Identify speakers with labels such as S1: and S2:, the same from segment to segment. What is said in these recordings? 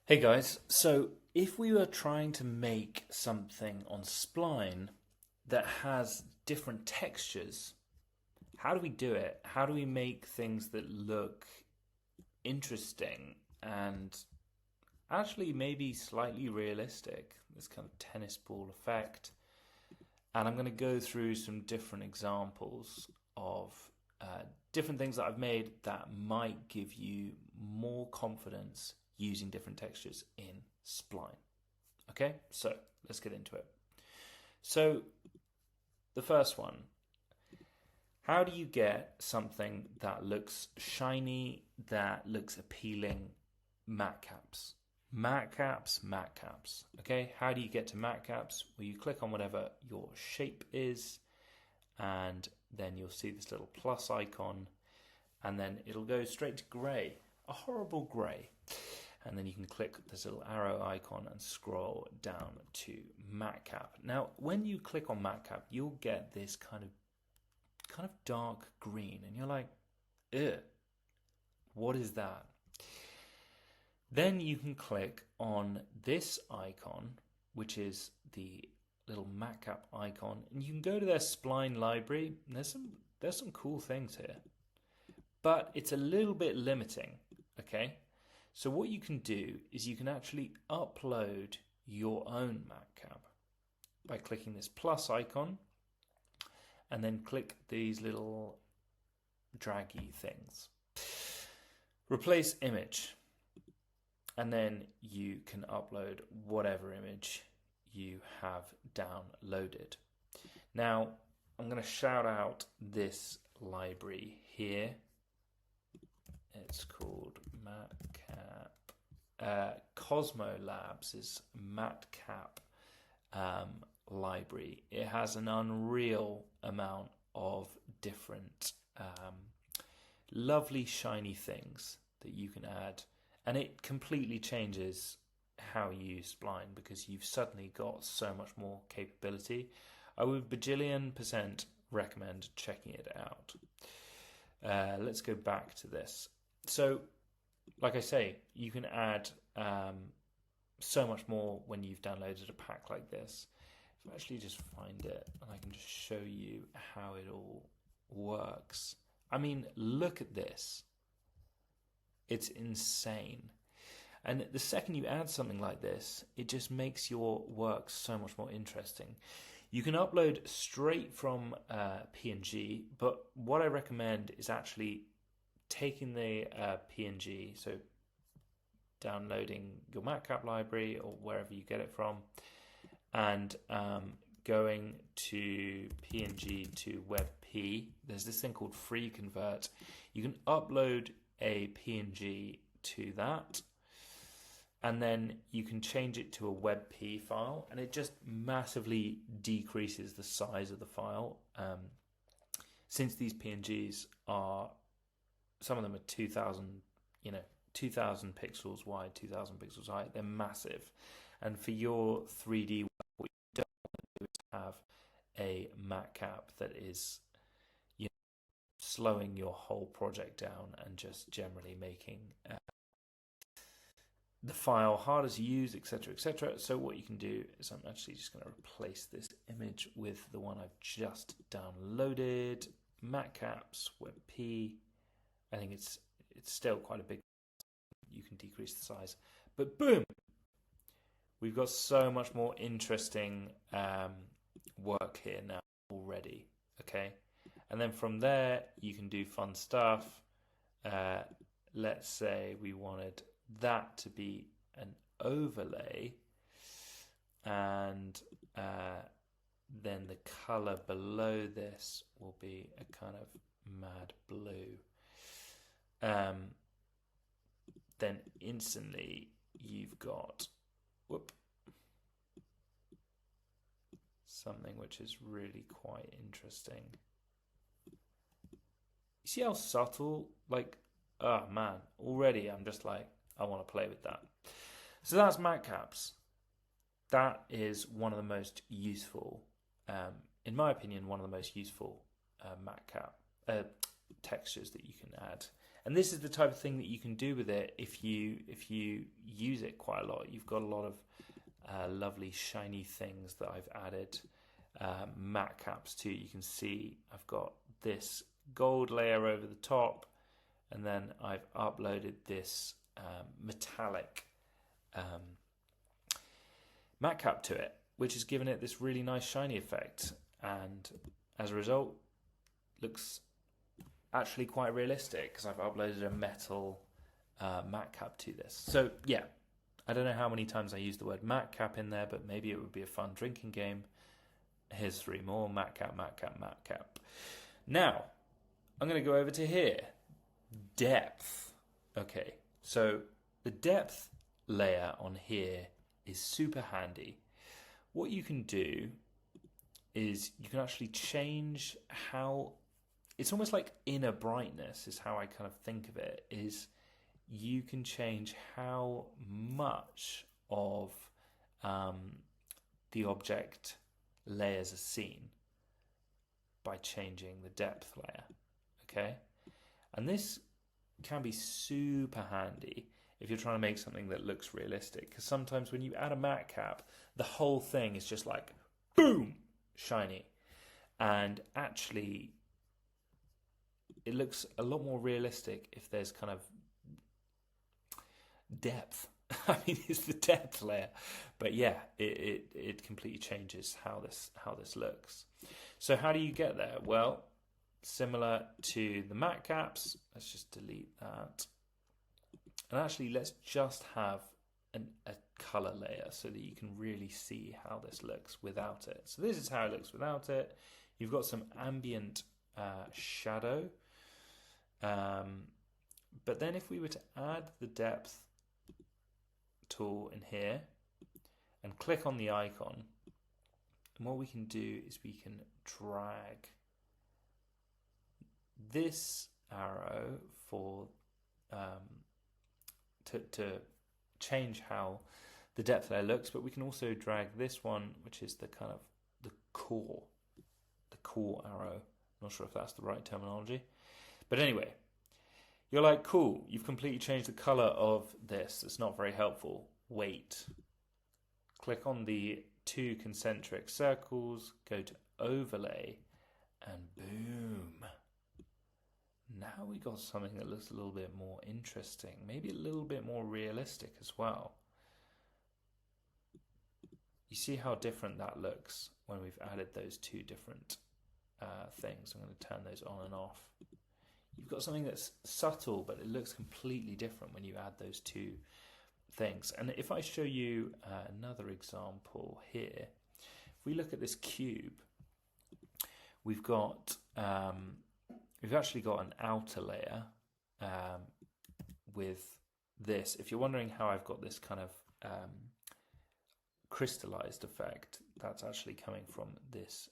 S1: Hey guys, so if we were trying to make something on Spline that has different textures, how do we do it? How do we make things that look interesting and actually maybe slightly realistic? This kind of tennis ball effect. And I'm going to go through some different examples of different things that I've made that might give you more confidence using different textures in Spline. Okay, so let's get into it. So the first one, how do you get something that looks shiny, that looks appealing? Matcaps. Matcaps. Okay, how do you get to matcaps? Well, you click on whatever your shape is, and then you'll see this little plus icon, and then it'll go straight to grey, a horrible grey. And then you can click this little arrow icon and scroll down to Matcap. Now, when you click on Matcap, you'll get this kind of dark green, and you're like, "Ugh, what is that?" Then you can click on this icon, which is the little Matcap icon, and you can go to their Spline library. And there's some cool things here, but it's a little bit limiting. Okay. So what you can do is you can actually upload your own Matcap by clicking this plus icon and then click these little draggy things. Replace image, and then you can upload whatever image you have downloaded. Now, I'm going to shout out this library here. It's called Matcap. Cosmo Labs is Matcap library. It has an unreal amount of different lovely shiny things that you can add, and it completely changes how you use Spline because you've suddenly got so much more capability. I would bajillion% recommend checking it out. Let's go back to this. So, like I say, you can add so much more when you've downloaded a pack like this. If I actually just find it and I can just show you how it all works. I mean, look at this. It's insane. And the second you add something like this, it just makes your work so much more interesting. You can upload straight from PNG, but what I recommend is actually taking the PNG, so downloading your Matcap library or wherever you get it from, and going to PNG to WebP. There's this thing called Free Convert. You can upload a PNG to that, and then you can change it to a WebP file, and it just massively decreases the size of the file. Since these PNGs are, some of them are 2,000 pixels wide, 2,000 pixels high. They're massive. And for your 3D work, what you don't want to do is have a Matcap that is, slowing your whole project down and just generally making the file harder to use, etc., etc. So what you can do is I'm actually just going to replace this image with the one I've just downloaded, Matcaps, WebP. I think it's still quite a big. You can decrease the size, but boom, we've got so much more interesting work here now already. Okay, and then from there you can do fun stuff. Let's say we wanted that to be an overlay, and then the color below this will be a kind of mad blue. Then instantly you've got something which is really quite interesting. You see how subtle, oh man, already I'm just like, I want to play with that. So that's Matcaps. That is one of the most useful, in my opinion, one of the most useful Matcap textures that you can add. And this is the type of thing that you can do with it if you use it quite a lot. You've got a lot of lovely shiny things that I've added. Matcaps too. You can see I've got this gold layer over the top, and then I've uploaded this metallic Matcap to it, which has given it this really nice shiny effect, and as a result looks actually quite realistic because I've uploaded a metal Matcap to this. So yeah, I don't know how many times I use the word Matcap in there, but maybe it would be a fun drinking game. Here's 3 more. Matcap, Matcap, Matcap. Now I'm going to go over to here. Depth. Okay, so the depth layer on here is super handy. What you can do is you can actually change how, it's almost like inner brightness is how I kind of think of it, is you can change how much of the object layers are seen by changing the depth layer. Okay, and this can be super handy if you're trying to make something that looks realistic, because sometimes when you add a Matcap, the whole thing is just like boom, shiny, and actually it looks a lot more realistic if there's kind of depth. I mean, it's the depth layer, but yeah, it completely changes how this looks. So how do you get there? Well, similar to the Matcaps, let's just delete that. And actually, let's just have a color layer so that you can really see how this looks without it. So this is how it looks without it. You've got some ambient shadow. But then if we were to add the depth tool in here and click on the icon, and what we can do is we can drag this arrow for to change how the depth layer looks, but we can also drag this one, which is the kind of the core arrow. Not sure if that's the right terminology, but anyway, you're like, cool, you've completely changed the color of this. It's not very helpful. Wait. Click on the 2 concentric circles, go to overlay, and boom. Now we got something that looks a little bit more interesting, maybe a little bit more realistic as well. You see how different that looks when we've added those 2 different things. I'm going to turn those on and off. You've got something that's subtle, but it looks completely different when you add those 2 things. And if I show you another example here, if we look at this cube, we've got we've actually got an outer layer with this. If you're wondering how I've got this kind of crystallized effect, that's actually coming from this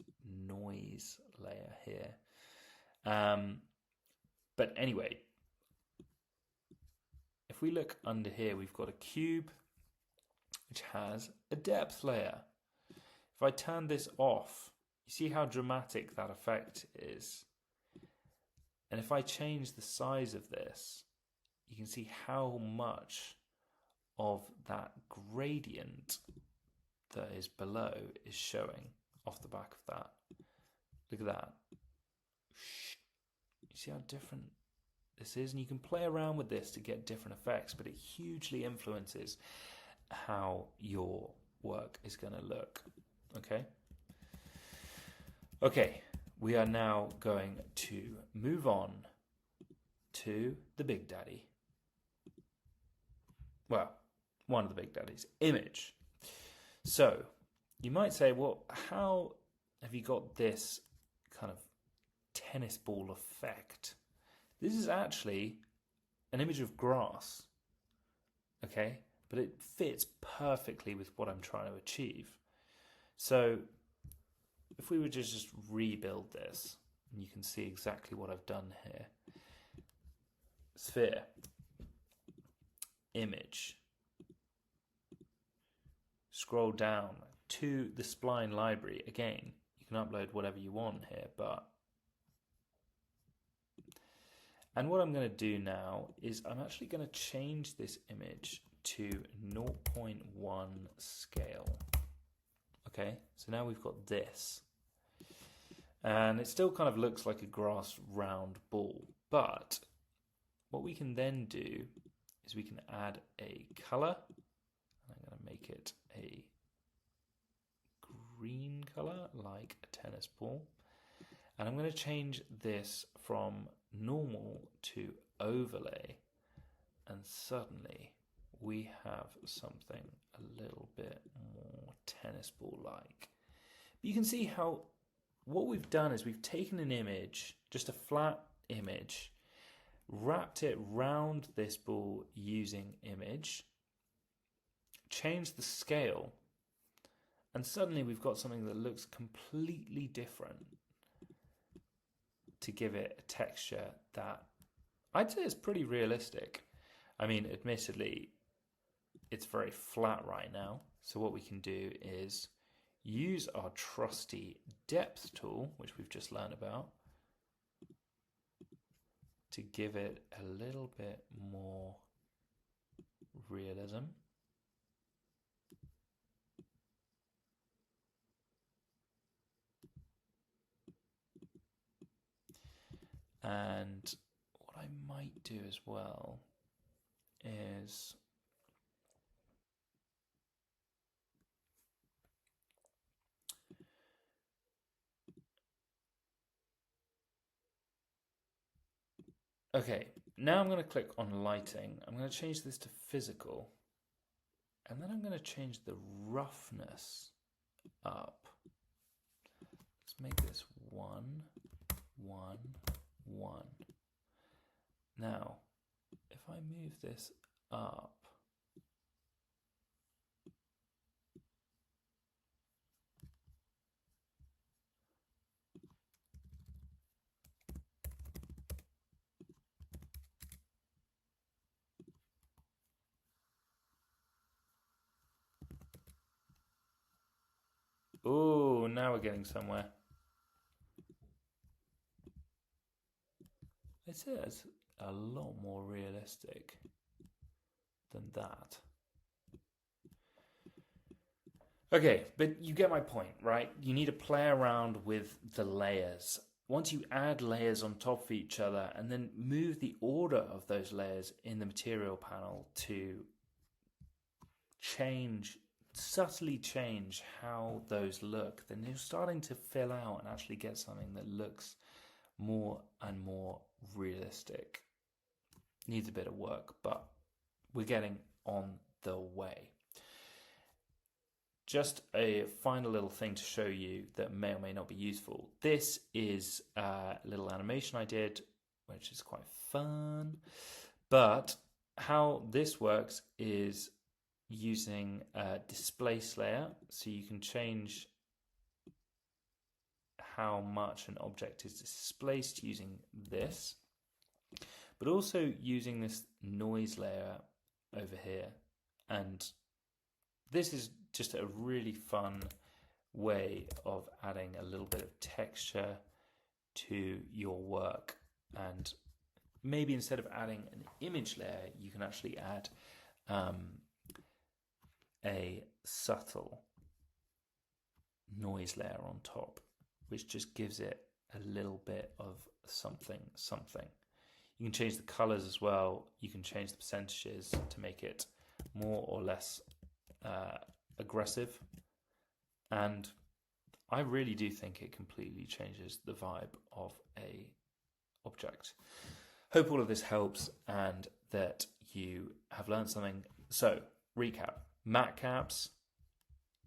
S1: noise layer here. But anyway, if we look under here, we've got a cube which has a depth layer. If I turn this off, you see how dramatic that effect is. And if I change the size of this, you can see how much of that gradient that is below is showing off the back of that. Look at that. You see how different this is? And you can play around with this to get different effects, but it hugely influences how your work is going to look. Okay? Okay, we are now going to move on to the big daddy. Well, one of the big daddies, image. So, you might say, well, how have you got this kind of tennis ball effect? This is actually an image of grass, okay? But it fits perfectly with what I'm trying to achieve. So if we were to just rebuild this, and you can see exactly what I've done here. Sphere, image, scroll down to the Spline library. Again, you can upload whatever you want here, but And what I'm going to do now is I'm actually going to change this image to 0.1 scale. Okay, so now we've got this. And it still kind of looks like a grass round ball. But what we can then do is we can add a color. I'm going to make it a green color, like a tennis ball. And I'm going to change this from normal to overlay. And suddenly we have something a little bit more tennis ball like. But you can see how what we've done is we've taken an image, just a flat image, wrapped it round this ball using image, changed the scale, and suddenly we've got something that looks completely different to give it a texture that I'd say is pretty realistic. I mean, admittedly, it's very flat right now. So what we can do is use our trusty depth tool, which we've just learned about, to give it a little bit more realism. And what I might do as well is okay, now I'm going to click on lighting. I'm going to change this to physical. And then I'm going to change the roughness up. Let's make this 1, 1, 1. Now, if I move this up, oh, now we're getting somewhere. It is a lot more realistic than that. Okay, but you get my point, right? You need to play around with the layers. Once you add layers on top of each other and then move the order of those layers in the material panel to subtly change how those look, then you're starting to fill out and actually get something that looks more and more realistic. Needs a bit of work, but we're getting on the way. Just a final little thing to show you that may or may not be useful. This is a little animation I did, which is quite fun. But how this works is using a displace layer, so you can change how much an object is displaced using this, but also using this noise layer over here. And this is just a really fun way of adding a little bit of texture to your work. And maybe instead of adding an image layer, you can actually add a subtle noise layer on top, which just gives it a little bit of something. You can change the colors as well. You can change the percentages to make it more or less aggressive. And I really do think it completely changes the vibe of a object. Hope all of this helps and that you have learned something. So, recap. Matcaps,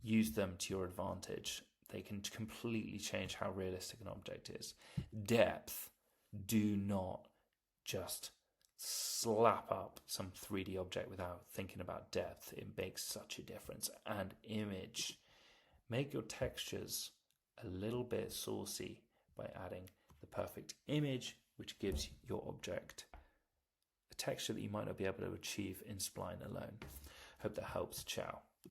S1: use them to your advantage. They can completely change how realistic an object is. Depth, do not just slap up some 3D object without thinking about depth. It makes such a difference. And image, make your textures a little bit saucy by adding the perfect image, which gives your object a texture that you might not be able to achieve in Spline alone. Hope that helps. Ciao.